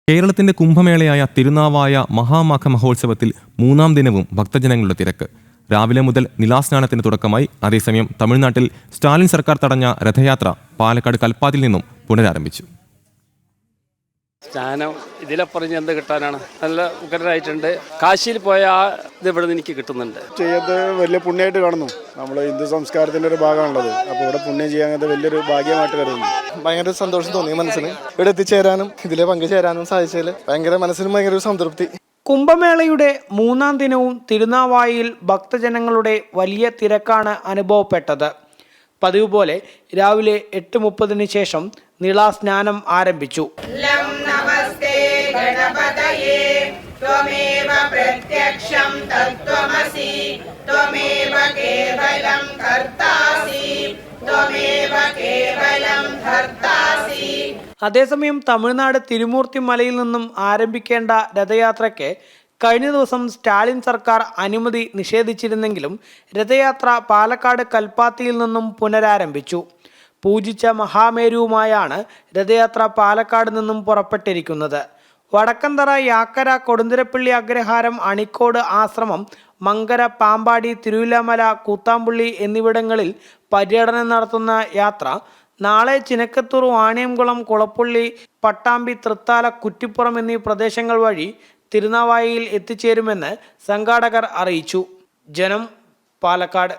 കേരളത്തിന്റെ കുംഭമേളയായ തിരുനാവായ മഹാമാഘ മഹോത്സവത്തിൽ 3-ാം ദിനവും ഭക്തജനങ്ങളുടെ തിരക്ക്. രാവിലെ മുതൽ നിലാസ്നാനത്തിന് തുടക്കമായി. അതേസമയം തമിഴ്നാട്ടിൽ സ്റ്റാലിൻ സർക്കാർ തടഞ്ഞ രഥയാത്ര പാലക്കാട് കൽപ്പാത്തിയിൽ നിന്നും പുനരാരംഭിച്ചു. സ്നാനം ഇതിലപ്പുറം എന്ത് കിട്ടാനാണ്? നല്ല ഉഗ്രനായിട്ടുണ്ട്. കാശിയിൽ പോയ ഇത് ഇവിടെ നിന്ന് എനിക്ക് കിട്ടുന്നുണ്ട്. ചെയ്യത് വലിയ പുണ്യമായിട്ട് കാണുന്നു. നമ്മൾ ഹിന്ദു സംസ്കാരത്തിന്റെ ഒരു ഭാഗമാണുള്ളത്. അപ്പോൾ ഇവിടെ പുണ്യം ചെയ്യാൻ വലിയൊരു ഭാഗ്യമായിട്ട് കരുതുന്നു. ഭയങ്കര സന്തോഷം തോന്നി മനസ്സിന്. ഇവിടെ എത്തിച്ചേരാനും ഇതിലെ പങ്കുചേരാനും സാധിച്ചതിൽ മനസ്സിന് ഭയങ്കര ഒരു സംതൃപ്തി. കുംഭമേളയുടെ 3-ാം ദിനവും തിരുനാവായിൽ ഭക്തജനങ്ങളുടെ വലിയ തിരക്കാണ് അനുഭവപ്പെട്ടത്. പതിവ് പോലെ രാവിലെ 8:30 ശേഷം നിളാസ്നാനം ആരംഭിച്ചു. അതേസമയം തമിഴ്നാട് തിരുമൂർത്തി മലയിൽ നിന്നും ആരംഭിക്കേണ്ട രഥയാത്രയ്ക്ക് കഴിഞ്ഞ ദിവസം സ്റ്റാലിൻ സർക്കാർ അനുമതി നിഷേധിച്ചിരുന്നെങ്കിലും രഥയാത്ര പാലക്കാട് കൽപ്പാത്തിയിൽ നിന്നും പുനരാരംഭിച്ചു. പൂജിച്ച മഹാമേരുവുമായാണ് രഥയാത്ര പാലക്കാട് നിന്നും പുറപ്പെട്ടിരിക്കുന്നത്. വടക്കന്തറ, യാക്കര, കൊടുന്തിരപ്പള്ളി അഗ്രഹാരം, അണിക്കോട് ആശ്രമം, മങ്കര, പാമ്പാടി, തിരുവില്ലാമല, കൂത്താമ്പുള്ളി എന്നിവിടങ്ങളിൽ പര്യടനം നടത്തുന്ന യാത്ര നാളെ ചിനക്കത്തൂർ, വാണിയംകുളം, കുളപ്പുള്ളി, പട്ടാമ്പി, തൃത്താല, കുറ്റിപ്പുറം എന്നീ പ്രദേശങ്ങൾ വഴി തിരുനാവായയിൽ എത്തിച്ചേരുമെന്ന് സംഘാടകർ അറിയിച്ചു. ജനം, പാലക്കാട്.